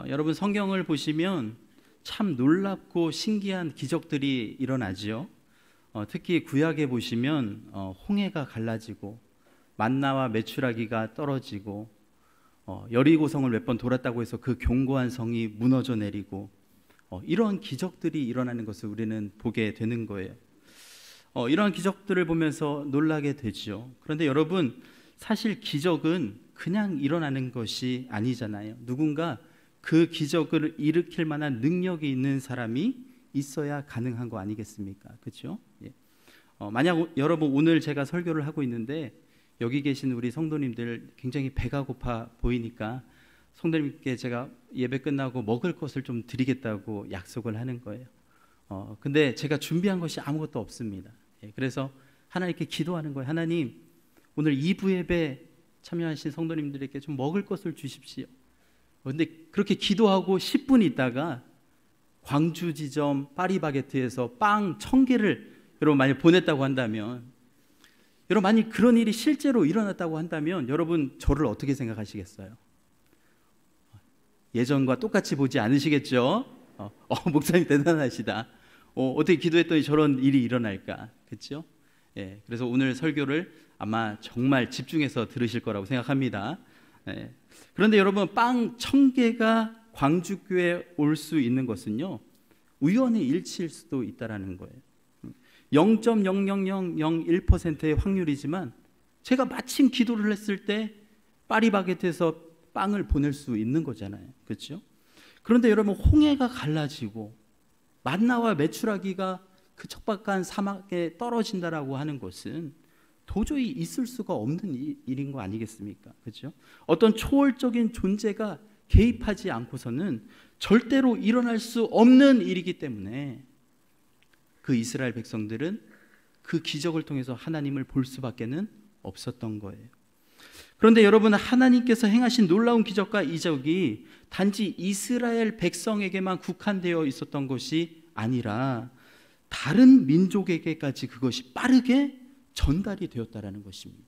여러분 성경을 보시면 참 놀랍고 신기한 기적들이 일어나지요. 특히 구약에 보시면 홍해가 갈라지고 만나와 메추라기가 떨어지고 여리고성을 몇 번 돌았다고 해서 그 견고한 성이 무너져 내리고 이러한 기적들이 일어나는 것을 우리는 보게 되는 거예요. 이러한 기적들을 보면서 놀라게 되죠. 그런데 여러분, 사실 기적은 그냥 일어나는 것이 아니잖아요. 누군가 그 기적을 일으킬 만한 능력이 있는 사람이 있어야 가능한 거 아니겠습니까? 그렇죠? 예. 만약 여러분 오늘 제가 설교를 하고 있는데 여기 계신 우리 성도님들 굉장히 배가 고파 보이니까 성도님께 제가 예배 끝나고 먹을 것을 좀 드리겠다고 약속을 하는 거예요. 근데 제가 준비한 것이 아무것도 없습니다. 예, 그래서 하나님께 기도하는 거예요. 하나님, 오늘 2부 예배 참여하신 성도님들에게 좀 먹을 것을 주십시오. 그런데 그렇게 기도하고 10분 있다가 광주 지점 파리바게트에서 빵 1000개를 여러분 만약 보냈다고 한다면, 여러분 만약 그런 일이 실제로 일어났다고 한다면 여러분 저를 어떻게 생각하시겠어요? 예전과 똑같이 보지 않으시겠죠? 목사님 대단하시다. 어떻게 기도했더니 저런 일이 일어날까? 그렇죠? 예, 그래서 오늘 설교를 아마 정말 집중해서 들으실 거라고 생각합니다. 예. 그런데 여러분, 빵 1000개가 광주교회에 올 수 있는 것은요, 우연의 일치일 수도 있다는 거예요. 0.00001%의 확률이지만 제가 마침 기도를 했을 때 파리바게트에서 빵을 보낼 수 있는 거잖아요. 그렇죠? 그런데 여러분, 홍해가 갈라지고 만나와 메추라기가 그 척박한 사막에 떨어진다라고 하는 것은 도저히 있을 수가 없는 일인 거 아니겠습니까? 그렇죠? 어떤 초월적인 존재가 개입하지 않고서는 절대로 일어날 수 없는 일이기 때문에 그 이스라엘 백성들은 그 기적을 통해서 하나님을 볼 수밖에는 없었던 거예요. 그런데 여러분, 하나님께서 행하신 놀라운 기적과 이적이 단지 이스라엘 백성에게만 국한되어 있었던 것이 아니라 다른 민족에게까지 그것이 빠르게 전달이 되었다라는 것입니다.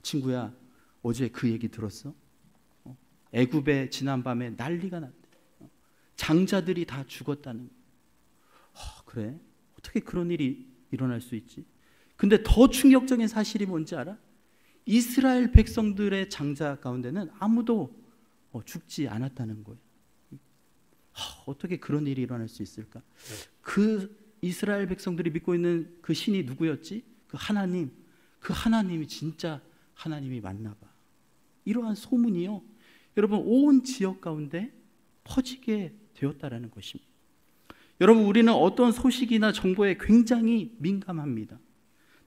친구야, 어제 그 얘기 들었어? 애굽에 지난밤에 난리가 났대. 장자들이 다 죽었다는 거야. 그래? 어떻게 그런 일이 일어날 수 있지? 근데 더 충격적인 사실이 뭔지 알아? 이스라엘 백성들의 장자 가운데는 아무도 죽지 않았다는 거예요. 어떻게 그런 일이 일어날 수 있을까? 그 이스라엘 백성들이 믿고 있는 그 신이 누구였지? 그 하나님. 그 하나님이 진짜 하나님이 맞나 봐. 이러한 소문이요, 여러분, 온 지역 가운데 퍼지게 되었다라는 것입니다. 여러분, 우리는 어떤 소식이나 정보에 굉장히 민감합니다.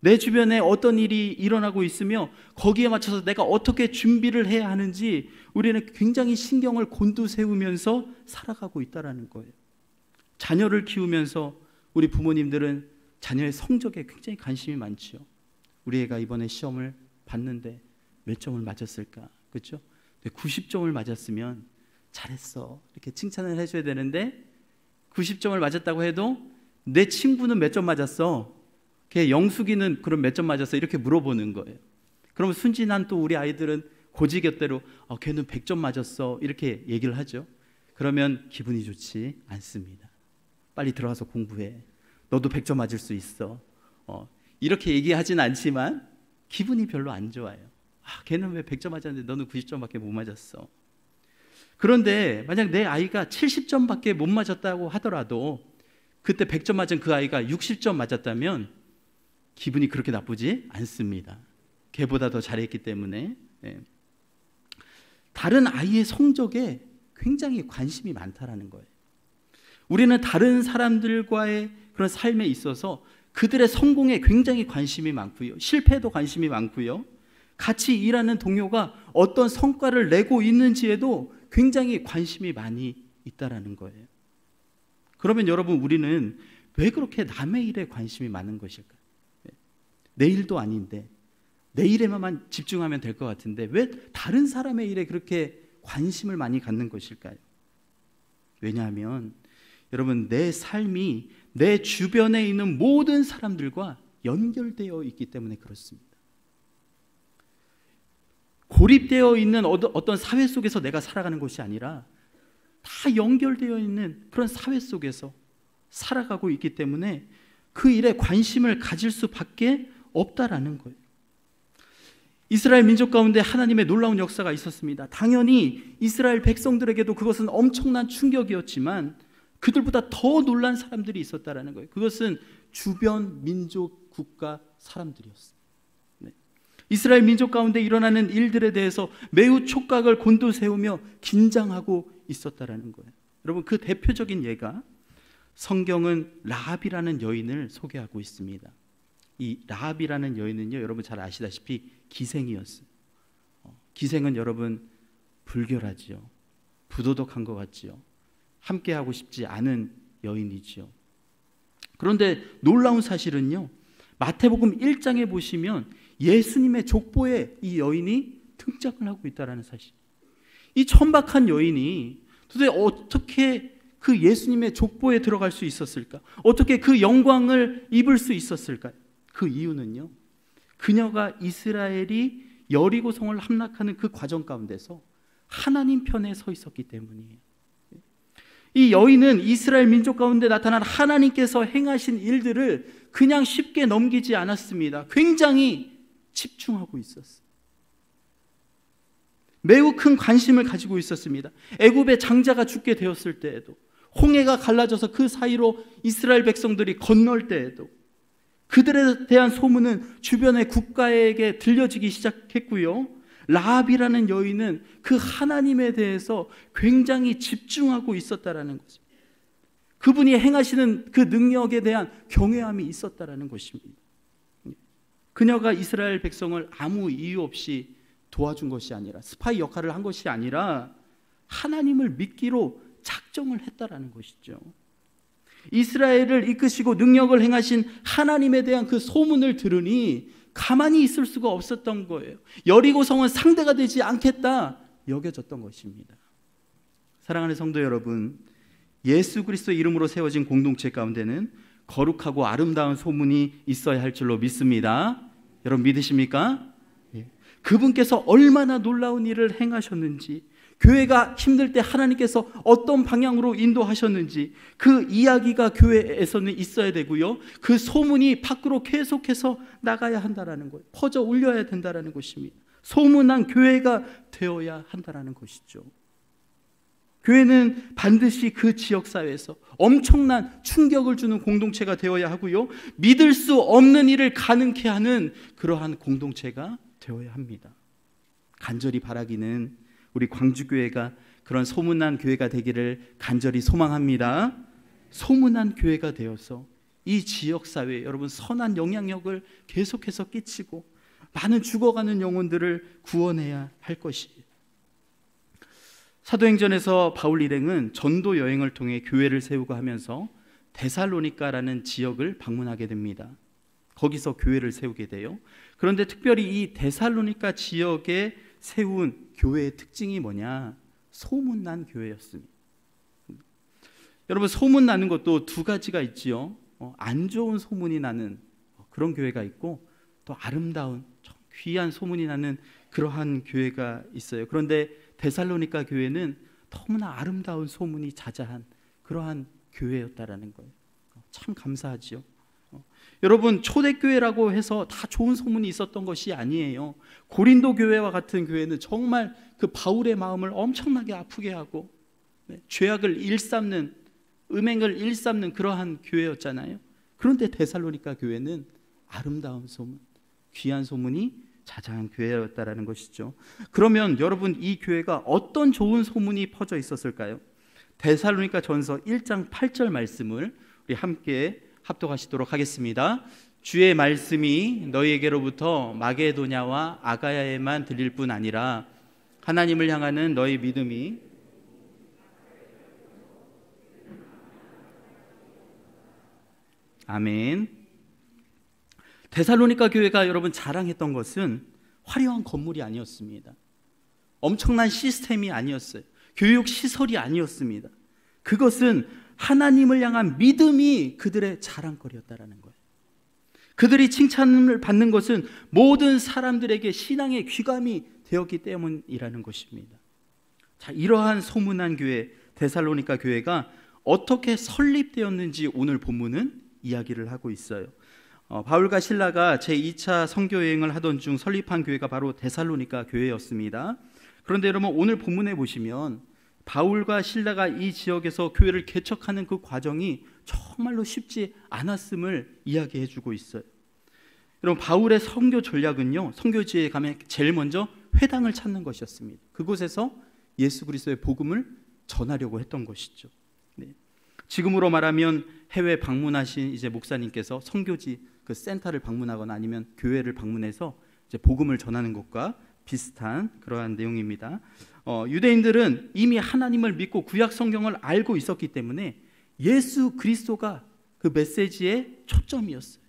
내 주변에 어떤 일이 일어나고 있으며 거기에 맞춰서 내가 어떻게 준비를 해야 하는지 우리는 굉장히 신경을 곤두세우면서 살아가고 있다는 거예요. 자녀를 키우면서 우리 부모님들은 자녀의 성적에 굉장히 관심이 많죠. 우리 애가 이번에 시험을 봤는데 몇 점을 맞았을까? 그렇죠? 90점을 맞았으면 잘했어, 이렇게 칭찬을 해줘야 되는데 90점을 맞았다고 해도 내 친구는 몇 점 맞았어? 걔 영숙이는 그럼 몇 점 맞았어? 이렇게 물어보는 거예요. 그러면 순진한 또 우리 아이들은 고지곁대로 걔는 100점 맞았어, 이렇게 얘기를 하죠. 그러면 기분이 좋지 않습니다. 빨리 들어가서 공부해. 너도 100점 맞을 수 있어. 이렇게 얘기하진 않지만 기분이 별로 안 좋아요. 걔는 왜 100점 맞았는데 너는 90점밖에 못 맞았어. 그런데 만약 내 아이가 70점밖에 못 맞았다고 하더라도 그때 100점 맞은 그 아이가 60점 맞았다면 기분이 그렇게 나쁘지 않습니다. 걔보다 더 잘했기 때문에. 다른 아이의 성적에 굉장히 관심이 많다라는 거예요. 우리는 다른 사람들과의 그런 삶에 있어서 그들의 성공에 굉장히 관심이 많고요, 실패에도 관심이 많고요, 같이 일하는 동료가 어떤 성과를 내고 있는지에도 굉장히 관심이 많이 있다라는 거예요. 그러면 여러분, 우리는 왜 그렇게 남의 일에 관심이 많은 것일까? 내 일도 아닌데 내 일에만 집중하면 될 것 같은데 왜 다른 사람의 일에 그렇게 관심을 많이 갖는 것일까요? 왜냐하면 여러분, 내 삶이 내 주변에 있는 모든 사람들과 연결되어 있기 때문에 그렇습니다. 고립되어 있는 어떤 사회 속에서 내가 살아가는 것이 아니라 다 연결되어 있는 그런 사회 속에서 살아가고 있기 때문에 그 일에 관심을 가질 수밖에 없다라는 거예요. 이스라엘 민족 가운데 하나님의 놀라운 역사가 있었습니다. 당연히 이스라엘 백성들에게도 그것은 엄청난 충격이었지만 그들보다 더 놀란 사람들이 있었다라는 거예요. 그것은 주변 민족 국가 사람들이었어요. 네. 이스라엘 민족 가운데 일어나는 일들에 대해서 매우 촉각을 곤두세우며 긴장하고 있었다라는 거예요. 여러분, 그 대표적인 예가 성경은 라합이라는 여인을 소개하고 있습니다. 이 라합이라는 여인은요, 여러분 잘 아시다시피 기생이었어요. 기생은 여러분 불결하지요. 부도덕한 것 같지요. 함께하고 싶지 않은 여인이지요. 그런데 놀라운 사실은요, 마태복음 1장에 보시면 예수님의 족보에 이 여인이 등장을 하고 있다는 사실. 이 천박한 여인이 도대체 어떻게 그 예수님의 족보에 들어갈 수 있었을까? 어떻게 그 영광을 입을 수 있었을까? 그 이유는요, 그녀가 이스라엘이 여리고 성을 함락하는 그 과정 가운데서 하나님 편에 서 있었기 때문이에요. 이 여인은 이스라엘 민족 가운데 나타난 하나님께서 행하신 일들을 그냥 쉽게 넘기지 않았습니다. 굉장히 집중하고 있었어요. 매우 큰 관심을 가지고 있었습니다. 애굽의 장자가 죽게 되었을 때에도, 홍해가 갈라져서 그 사이로 이스라엘 백성들이 건널 때에도 그들에 대한 소문은 주변의 국가에게 들려지기 시작했고요, 라합이라는 여인은 그 하나님에 대해서 굉장히 집중하고 있었다라는 거죠. 그분이 행하시는 그 능력에 대한 경외함이 있었다라는 것입니다. 그녀가 이스라엘 백성을 아무 이유 없이 도와준 것이 아니라, 스파이 역할을 한 것이 아니라 하나님을 믿기로 작정을 했다라는 것이죠. 이스라엘을 이끄시고 능력을 행하신 하나님에 대한 그 소문을 들으니 가만히 있을 수가 없었던 거예요. 여리고 성은 상대가 되지 않겠다 여겨졌던 것입니다. 사랑하는 성도 여러분, 예수 그리스도 이름으로 세워진 공동체 가운데는 거룩하고 아름다운 소문이 있어야 할 줄로 믿습니다. 여러분 믿으십니까? 그분께서 얼마나 놀라운 일을 행하셨는지, 교회가 힘들 때 하나님께서 어떤 방향으로 인도하셨는지 그 이야기가 교회에서는 있어야 되고요, 그 소문이 밖으로 계속해서 나가야 한다는 거예요. 퍼져 울려야 된다는 것입니다. 소문난 교회가 되어야 한다는 것이죠. 교회는 반드시 그 지역사회에서 엄청난 충격을 주는 공동체가 되어야 하고요, 믿을 수 없는 일을 가능케 하는 그러한 공동체가 되어야 합니다. 간절히 바라기는 우리 광주교회가 그런 소문난 교회가 되기를 간절히 소망합니다. 소문난 교회가 되어서 이 지역사회에 여러분 선한 영향력을 계속해서 끼치고 많은 죽어가는 영혼들을 구원해야 할 것이에요. 사도행전에서 바울 일행은 전도 여행을 통해 교회를 세우고 하면서 데살로니가라는 지역을 방문하게 됩니다. 거기서 교회를 세우게 돼요. 그런데 특별히 이 데살로니가 지역에 세운 교회의 특징이 뭐냐? 소문난 교회였습니다. 여러분, 소문나는 것도 두 가지가 있지요. 안 좋은 소문이 나는 그런 교회가 있고, 또 아름다운 귀한 소문이 나는 그러한 교회가 있어요. 그런데 데살로니가 교회는 너무나 아름다운 소문이 자자한 그러한 교회였다라는 거예요. 참 감사하지요. 여러분, 초대교회라고 해서 다 좋은 소문이 있었던 것이 아니에요. 고린도 교회와 같은 교회는 정말 그 바울의 마음을 엄청나게 아프게 하고 죄악을 일삼는, 음행을 일삼는 그러한 교회였잖아요. 그런데 데살로니가 교회는 아름다운 소문, 귀한 소문이 자자한 교회였다라는 것이죠. 그러면 여러분, 이 교회가 어떤 좋은 소문이 퍼져 있었을까요? 데살로니가 전서 1장 8절 말씀을 우리 함께 합독하시도록 하겠습니다. 주의 말씀이 너희에게로부터 마게도냐와 아가야에만 들릴 뿐 아니라 하나님을 향하는 너희 믿음이 아멘. 데살로니가 교회가 여러분 자랑했던 것은 화려한 건물이 아니었습니다. 엄청난 시스템이 아니었어요. 교육 시설이 아니었습니다. 그것은 하나님을 향한 믿음이 그들의 자랑거리였다라는 거예요. 그들이 칭찬을 받는 것은 모든 사람들에게 신앙의 귀감이 되었기 때문이라는 것입니다. 자, 이러한 소문난 교회 데살로니가 교회가 어떻게 설립되었는지 오늘 본문은 이야기를 하고 있어요. 바울과 실라가 제2차 선교 여행을 하던 중 설립한 교회가 바로 데살로니가 교회였습니다. 그런데 여러분, 오늘 본문에 보시면 바울과 실라가 이 지역에서 교회를 개척하는 그 과정이 정말로 쉽지 않았음을 이야기해 주고 있어요. 여러분, 바울의 선교 전략은요, 선교지에 가면 제일 먼저 회당을 찾는 것이었습니다. 그곳에서 예수 그리스도의 복음을 전하려고 했던 것이죠. 네. 지금으로 말하면 해외 방문하신 이제 목사님께서 선교지 그 센터를 방문하거나 아니면 교회를 방문해서 이제 복음을 전하는 것과 비슷한 그러한 내용입니다. 유대인들은 이미 하나님을 믿고 구약 성경을 알고 있었기 때문에 예수 그리스도가 그 메시지의 초점이었어요.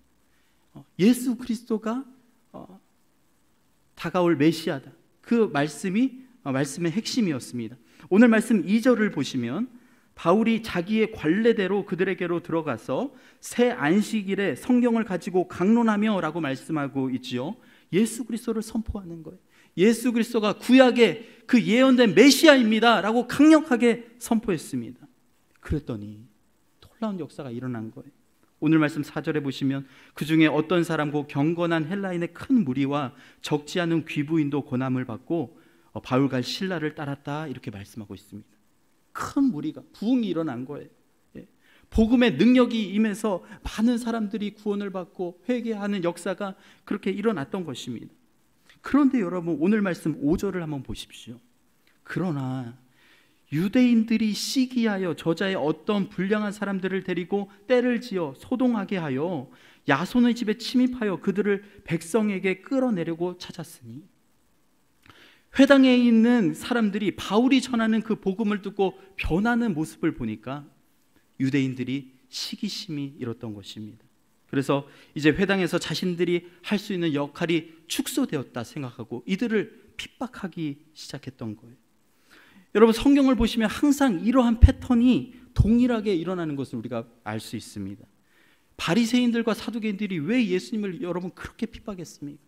예수 그리스도가 다가올 메시아다. 그 말씀의 핵심이었습니다. 오늘 말씀 2절을 보시면 바울이 자기의 관례대로 그들에게로 들어가서 새 안식일에 성경을 가지고 강론하며 라고 말씀하고 있지요. 예수 그리스도를 선포하는 거예요. 예수 그리스도가 구약의 그 예언된 메시아입니다 라고 강력하게 선포했습니다. 그랬더니 놀라운 역사가 일어난 거예요. 오늘 말씀 4절에 보시면 그 중에 어떤 사람고 경건한 헬라인의 큰 무리와 적지 않은 귀부인도 고난을 받고 바울과 실라를 따랐다 이렇게 말씀하고 있습니다. 큰 무리가 부흥이 일어난 거예요. 복음의 능력이 임해서 많은 사람들이 구원을 받고 회개하는 역사가 그렇게 일어났던 것입니다. 그런데 여러분, 오늘 말씀 5절을 한번 보십시오. 그러나 유대인들이 시기하여 저자의 어떤 불량한 사람들을 데리고 떼를 지어 소동하게 하여 야손의 집에 침입하여 그들을 백성에게 끌어내려고 찾았으니, 회당에 있는 사람들이 바울이 전하는 그 복음을 듣고 변하는 모습을 보니까 유대인들이 시기심이 일었던 것입니다. 그래서 이제 회당에서 자신들이 할 수 있는 역할이 축소되었다 생각하고 이들을 핍박하기 시작했던 거예요. 여러분, 성경을 보시면 항상 이러한 패턴이 동일하게 일어나는 것을 우리가 알 수 있습니다. 바리새인들과 사두개인들이 왜 예수님을 여러분 그렇게 핍박했습니까?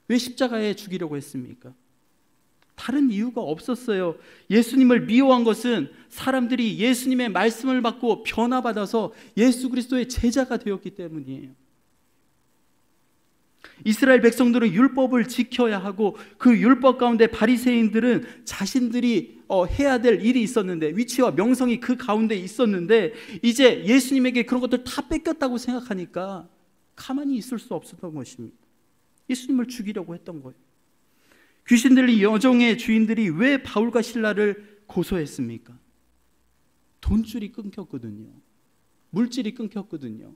왜 십자가에 죽이려고 했습니까? 다른 이유가 없었어요. 예수님을 미워한 것은 사람들이 예수님의 말씀을 받고 변화받아서 예수 그리스도의 제자가 되었기 때문이에요. 이스라엘 백성들은 율법을 지켜야 하고 그 율법 가운데 바리새인들은 자신들이 해야 될 일이 있었는데, 위치와 명성이 그 가운데 있었는데 이제 예수님에게 그런 것들 다 뺏겼다고 생각하니까 가만히 있을 수 없었던 것입니다. 예수님을 죽이려고 했던 거예요. 귀신 들린 여종의 주인들이 왜 바울과 실라를 고소했습니까? 돈줄이 끊겼거든요. 물질이 끊겼거든요.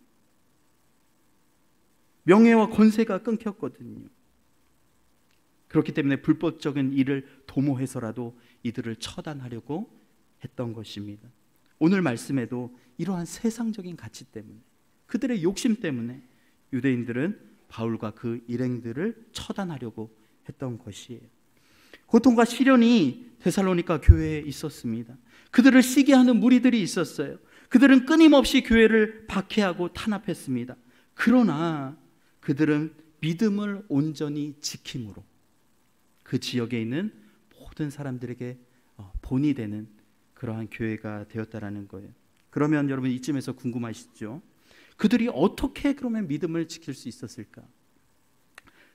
명예와 권세가 끊겼거든요. 그렇기 때문에 불법적인 일을 도모해서라도 이들을 처단하려고 했던 것입니다. 오늘 말씀에도 이러한 세상적인 가치 때문에, 그들의 욕심 때문에 유대인들은 바울과 그 일행들을 처단하려고 했던 것이에요. 고통과 시련이 데살로니가 교회에 있었습니다. 그들을 시기하는 무리들이 있었어요. 그들은 끊임없이 교회를 박해하고 탄압했습니다. 그러나 그들은 믿음을 온전히 지킴으로 그 지역에 있는 모든 사람들에게 본이 되는 그러한 교회가 되었다라는 거예요. 그러면 여러분, 이쯤에서 궁금하시죠? 그들이 어떻게 그러면 믿음을 지킬 수 있었을까?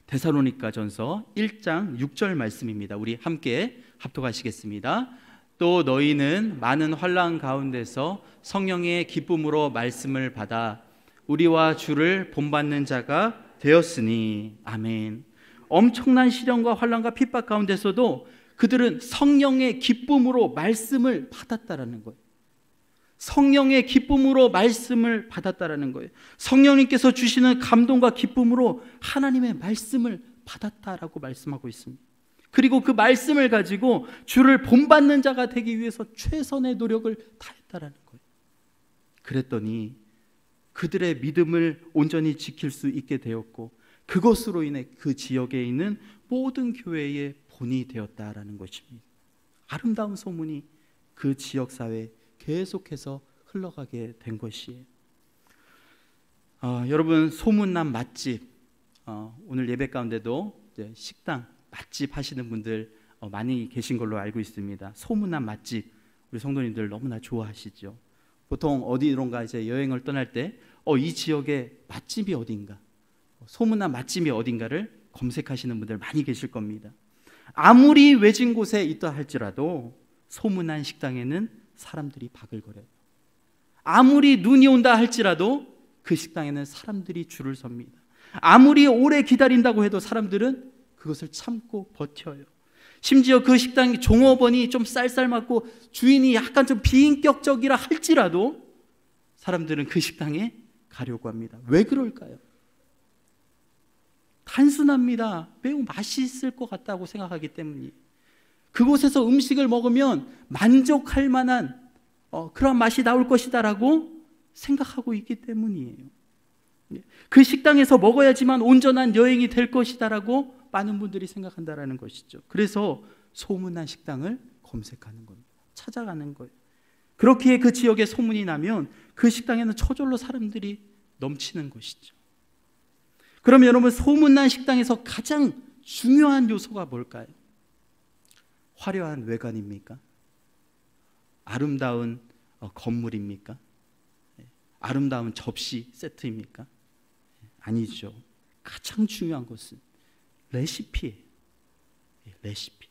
데살로니가전서 1장 6절 말씀입니다. 우리 함께 합독하시겠습니다. 또 너희는 많은 환난 가운데서 성령의 기쁨으로 말씀을 받아 우리와 주를 본받는 자가 되었으니. 아멘. 엄청난 시련과 환난과 핍박 가운데서도 그들은 성령의 기쁨으로 말씀을 받았다라는 거예요. 성령의 기쁨으로 말씀을 받았다라는 거예요. 성령님께서 주시는 감동과 기쁨으로 하나님의 말씀을 받았다라고 말씀하고 있습니다. 그리고 그 말씀을 가지고 주를 본받는 자가 되기 위해서 최선의 노력을 다했다라는 거예요. 그랬더니 그들의 믿음을 온전히 지킬 수 있게 되었고, 그것으로 인해 그 지역에 있는 모든 교회의 본이 되었다라는 것입니다. 아름다운 소문이 그 지역사회에 계속해서 흘러가게 된 것이에요. 여러분, 소문난 맛집, 오늘 예배 가운데도 이제 식당 맛집 하시는 분들 많이 계신 걸로 알고 있습니다. 소문난 맛집 우리 성도님들 너무나 좋아하시죠. 보통 어디론가 이제 여행을 떠날 때 이 지역에 맛집이 어딘가, 소문난 맛집이 어딘가를 검색하시는 분들 많이 계실 겁니다. 아무리 외진 곳에 있다 할지라도 소문난 식당에는 사람들이 바글거려요. 아무리 눈이 온다 할지라도 그 식당에는 사람들이 줄을 섭니다. 아무리 오래 기다린다고 해도 사람들은 그것을 참고 버텨요. 심지어 그 식당 종업원이 좀 쌀쌀맞고 주인이 약간 좀 비인격적이라 할지라도 사람들은 그 식당에 가려고 합니다. 왜 그럴까요? 단순합니다. 매우 맛있을 것 같다고 생각하기 때문이에요. 그곳에서 음식을 먹으면 만족할 만한 그런 맛이 나올 것이다라고 생각하고 있기 때문이에요. 그 식당에서 먹어야지만 온전한 여행이 될 것이다라고 많은 분들이 생각한다라는 것이죠. 그래서 소문난 식당을 검색하는 겁니다. 찾아가는 거예요. 그렇기에 그 지역에 소문이 나면 그 식당에는 저절로 사람들이 넘치는 것이죠. 그러면 여러분, 소문난 식당에서 가장 중요한 요소가 뭘까요? 화려한 외관입니까? 아름다운 건물입니까? 아름다운 접시 세트입니까? 아니죠. 가장 중요한 것은 레시피예요. 레시피.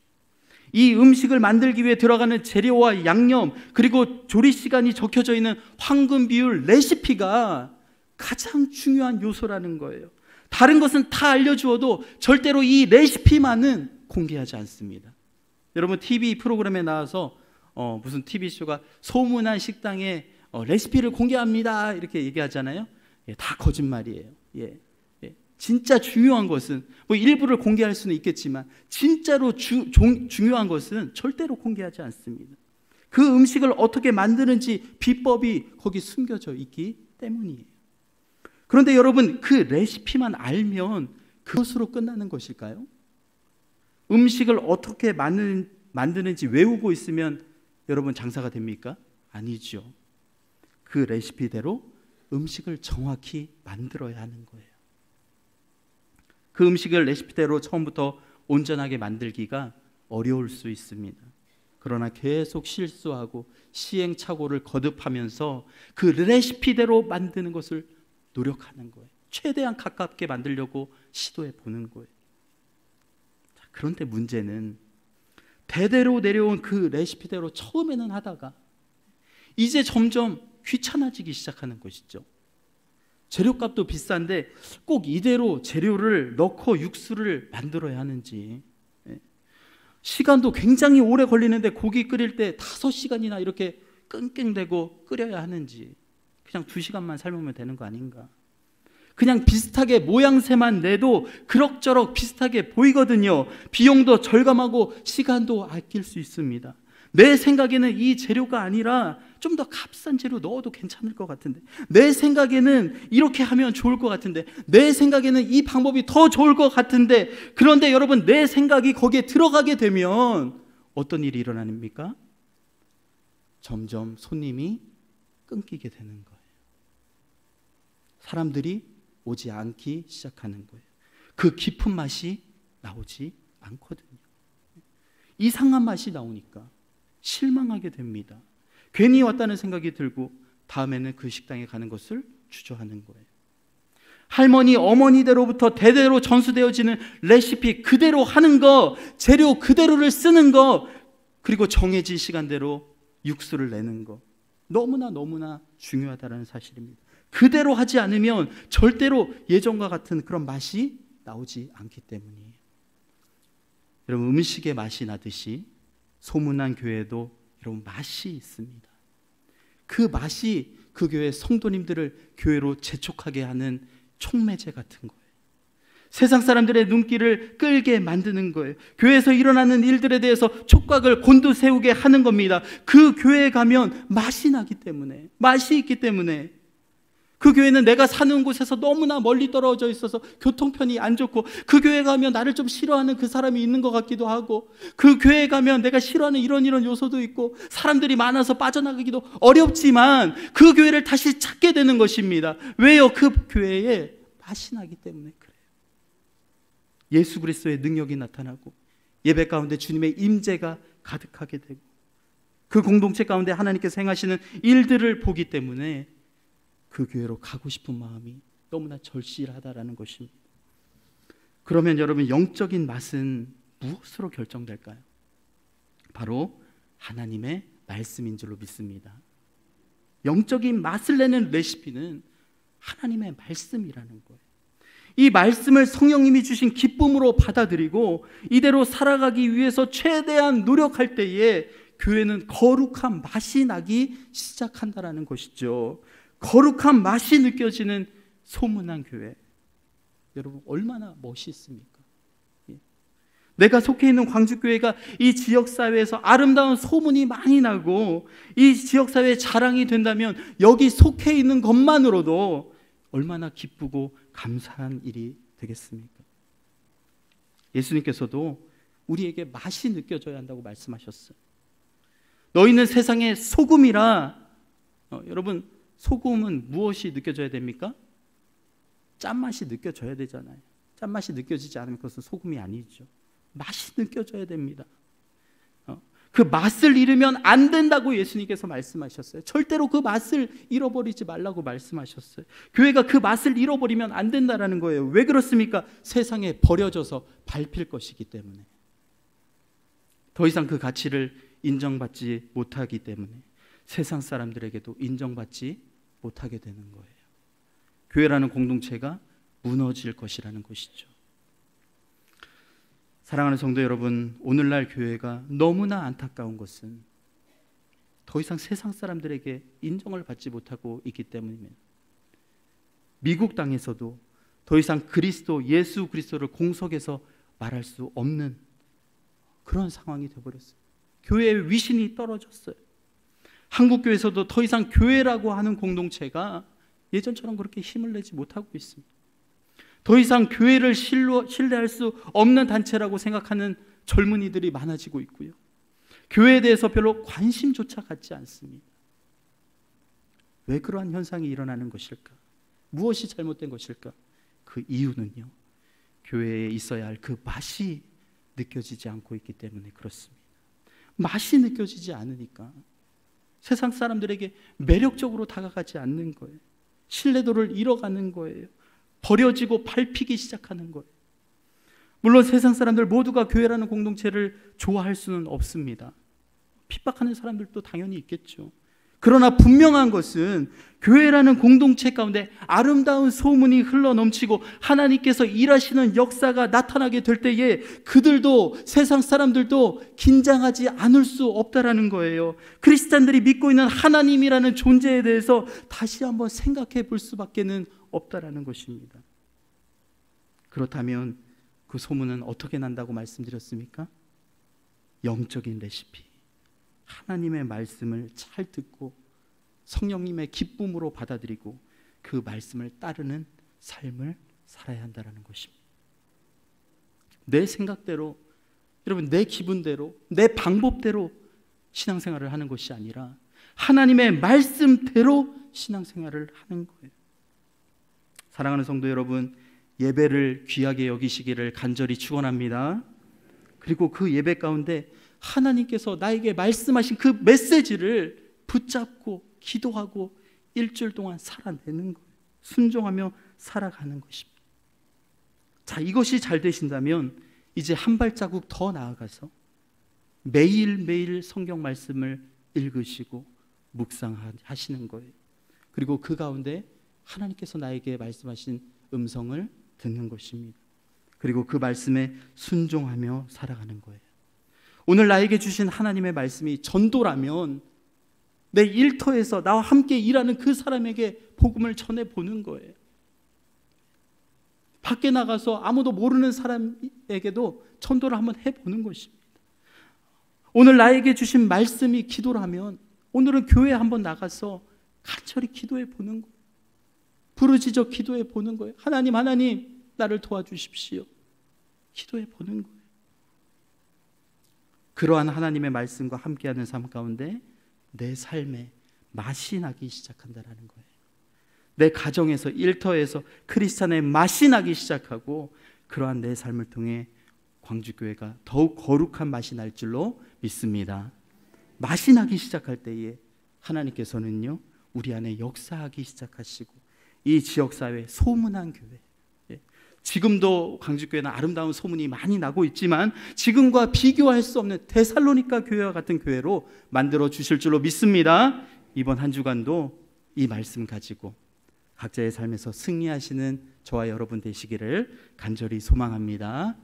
이 음식을 만들기 위해 들어가는 재료와 양념, 그리고 조리 시간이 적혀져 있는 황금 비율, 레시피가 가장 중요한 요소라는 거예요. 다른 것은 다 알려주어도 절대로 이 레시피만은 공개하지 않습니다. 여러분, TV 프로그램에 나와서 무슨 TV쇼가 소문난 식당의 레시피를 공개합니다 이렇게 얘기하잖아요. 다 거짓말이에요. 진짜 중요한 것은 일부를 공개할 수는 있겠지만 진짜로 중요한 것은 절대로 공개하지 않습니다. 그 음식을 어떻게 만드는지 비법이 거기 숨겨져 있기 때문이에요. 그런데 여러분, 그 레시피만 알면 그것으로 끝나는 것일까요? 음식을 어떻게 만드는지 외우고 있으면 여러분 장사가 됩니까? 아니죠. 그 레시피대로 음식을 정확히 만들어야 하는 거예요. 그 음식을 레시피대로 처음부터 온전하게 만들기가 어려울 수 있습니다. 그러나 계속 실수하고 시행착오를 거듭하면서 그 레시피대로 만드는 것을 노력하는 거예요. 최대한 가깝게 만들려고 시도해 보는 거예요. 그런데 문제는 대대로 내려온 그 레시피대로 처음에는 하다가 이제 점점 귀찮아지기 시작하는 것이죠. 재료값도 비싼데 꼭 이대로 재료를 넣고 육수를 만들어야 하는지, 시간도 굉장히 오래 걸리는데 고기 끓일 때 5시간이나 이렇게 끙끙대고 끓여야 하는지, 그냥 2시간만 삶으면 되는 거 아닌가. 그냥 비슷하게 모양새만 내도 그럭저럭 비슷하게 보이거든요. 비용도 절감하고 시간도 아낄 수 있습니다. 내 생각에는 이 재료가 아니라 좀 더 값싼 재료 넣어도 괜찮을 것 같은데, 내 생각에는 이렇게 하면 좋을 것 같은데, 내 생각에는 이 방법이 더 좋을 것 같은데, 그런데 여러분, 내 생각이 거기에 들어가게 되면 어떤 일이 일어납니까? 점점 손님이 끊기게 되는 거예요. 사람들이 오지 않기 시작하는 거예요. 그 깊은 맛이 나오지 않거든요. 이상한 맛이 나오니까 실망하게 됩니다. 괜히 왔다는 생각이 들고 다음에는 그 식당에 가는 것을 주저하는 거예요. 할머니, 어머니대로부터 대대로 전수되어지는 레시피 그대로 하는 거, 재료 그대로를 쓰는 거, 그리고 정해진 시간대로 육수를 내는 거, 너무나 중요하다는 사실입니다. 그대로 하지 않으면 절대로 예전과 같은 그런 맛이 나오지 않기 때문이에요. 여러분, 음식의 맛이 나듯이 소문난 교회도 여러분 맛이 있습니다. 그 맛이 그 교회 성도님들을 교회로 재촉하게 하는 촉매제 같은 거예요. 세상 사람들의 눈길을 끌게 만드는 거예요. 교회에서 일어나는 일들에 대해서 촉각을 곤두세우게 하는 겁니다. 그 교회에 가면 맛이 나기 때문에, 맛이 있기 때문에. 그 교회는 내가 사는 곳에서 너무나 멀리 떨어져 있어서 교통편이 안 좋고, 그 교회에 가면 나를 좀 싫어하는 그 사람이 있는 것 같기도 하고, 그 교회에 가면 내가 싫어하는 이런 요소도 있고, 사람들이 많아서 빠져나가기도 어렵지만 그 교회를 다시 찾게 되는 것입니다. 왜요? 그 교회에 맛이 나기 때문에 그래요. 예수 그리스도의 능력이 나타나고 예배 가운데 주님의 임재가 가득하게 되고 그 공동체 가운데 하나님께서 행하시는 일들을 보기 때문에 그 교회로 가고 싶은 마음이 너무나 절실하다라는 것입니다. 그러면 여러분, 영적인 맛은 무엇으로 결정될까요? 바로 하나님의 말씀인 줄로 믿습니다. 영적인 맛을 내는 레시피는 하나님의 말씀이라는 거예요. 이 말씀을 성령님이 주신 기쁨으로 받아들이고 이대로 살아가기 위해서 최대한 노력할 때에 교회는 거룩한 맛이 나기 시작한다라는 것이죠. 거룩한 맛이 느껴지는 소문난 교회, 여러분 얼마나 멋있습니까? 내가 속해 있는 광주교회가 이 지역사회에서 아름다운 소문이 많이 나고 이 지역사회의 자랑이 된다면 여기 속해 있는 것만으로도 얼마나 기쁘고 감사한 일이 되겠습니까? 예수님께서도 우리에게 맛이 느껴져야 한다고 말씀하셨어요. 너희는 세상의 소금이라. 여러분, 소금은 무엇이 느껴져야 됩니까? 짠맛이 느껴져야 되잖아요. 짠맛이 느껴지지 않으면 그것은 소금이 아니죠. 맛이 느껴져야 됩니다. 그 맛을 잃으면 안 된다고 예수님께서 말씀하셨어요. 절대로 그 맛을 잃어버리지 말라고 말씀하셨어요. 교회가 그 맛을 잃어버리면 안 된다라는 거예요. 왜 그렇습니까? 세상에 버려져서 밟힐 것이기 때문에. 더 이상 그 가치를 인정받지 못하기 때문에 세상 사람들에게도 인정받지 못하게 되는 거예요. 교회라는 공동체가 무너질 것이라는 것이죠. 사랑하는 성도 여러분, 오늘날 교회가 너무나 안타까운 것은 더 이상 세상 사람들에게 인정을 받지 못하고 있기 때문입니다. 미국 땅에서도 더 이상 그리스도, 예수 그리스도를 공석에서 말할 수 없는 그런 상황이 되어버렸어요. 교회의 위신이 떨어졌어요. 한국 교회에서도 더 이상 교회라고 하는 공동체가 예전처럼 그렇게 힘을 내지 못하고 있습니다. 더 이상 교회를 신뢰할 수 없는 단체라고 생각하는 젊은이들이 많아지고 있고요. 교회에 대해서 별로 관심조차 갖지 않습니다. 왜 그러한 현상이 일어나는 것일까? 무엇이 잘못된 것일까? 그 이유는요, 교회에 있어야 할 그 맛이 느껴지지 않고 있기 때문에 그렇습니다. 맛이 느껴지지 않으니까 세상 사람들에게 매력적으로 다가가지 않는 거예요. 신뢰도를 잃어가는 거예요. 버려지고 밟히기 시작하는 거예요. 물론 세상 사람들 모두가 교회라는 공동체를 좋아할 수는 없습니다. 핍박하는 사람들도 당연히 있겠죠. 그러나 분명한 것은 교회라는 공동체 가운데 아름다운 소문이 흘러넘치고 하나님께서 일하시는 역사가 나타나게 될 때에 그들도, 세상 사람들도 긴장하지 않을 수 없다라는 거예요. 크리스찬들이 믿고 있는 하나님이라는 존재에 대해서 다시 한번 생각해 볼 수밖에는 없다라는 것입니다. 그렇다면 그 소문은 어떻게 난다고 말씀드렸습니까? 영적인 레시피, 하나님의 말씀을 잘 듣고 성령님의 기쁨으로 받아들이고 그 말씀을 따르는 삶을 살아야 한다는 것입니다. 내 생각대로, 여러분 내 기분대로, 내 방법대로 신앙생활을 하는 것이 아니라 하나님의 말씀대로 신앙생활을 하는 거예요. 사랑하는 성도 여러분, 예배를 귀하게 여기시기를 간절히 축원합니다. 그리고 그 예배 가운데 하나님께서 나에게 말씀하신 그 메시지를 붙잡고 기도하고 일주일 동안 살아내는 거예요. 순종하며 살아가는 것입니다. 자, 이것이 잘 되신다면 이제 한 발자국 더 나아가서 매일매일 성경 말씀을 읽으시고 묵상하시는 거예요. 그리고 그 가운데 하나님께서 나에게 말씀하신 음성을 듣는 것입니다. 그리고 그 말씀에 순종하며 살아가는 거예요. 오늘 나에게 주신 하나님의 말씀이 전도라면 내 일터에서 나와 함께 일하는 그 사람에게 복음을 전해보는 거예요. 밖에 나가서 아무도 모르는 사람에게도 전도를 한번 해보는 것입니다. 오늘 나에게 주신 말씀이 기도라면 오늘은 교회에 한번 나가서 간절히 기도해 보는 거예요. 부르짖어 기도해 보는 거예요. 하나님, 하나님 나를 도와주십시오. 기도해 보는 거예요. 그러한 하나님의 말씀과 함께하는 삶 가운데 내 삶에 맛이 나기 시작한다는 거예요. 내 가정에서, 일터에서 크리스찬의 맛이 나기 시작하고 그러한 내 삶을 통해 광주교회가 더욱 거룩한 맛이 날 줄로 믿습니다. 맛이 나기 시작할 때에 하나님께서는요 우리 안에 역사하기 시작하시고 이 지역사회 소문난 교회, 지금도 광주교회는 아름다운 소문이 많이 나고 있지만 지금과 비교할 수 없는 데살로니가 교회와 같은 교회로 만들어 주실 줄로 믿습니다. 이번 한 주간도 이 말씀 가지고 각자의 삶에서 승리하시는 저와 여러분 되시기를 간절히 소망합니다.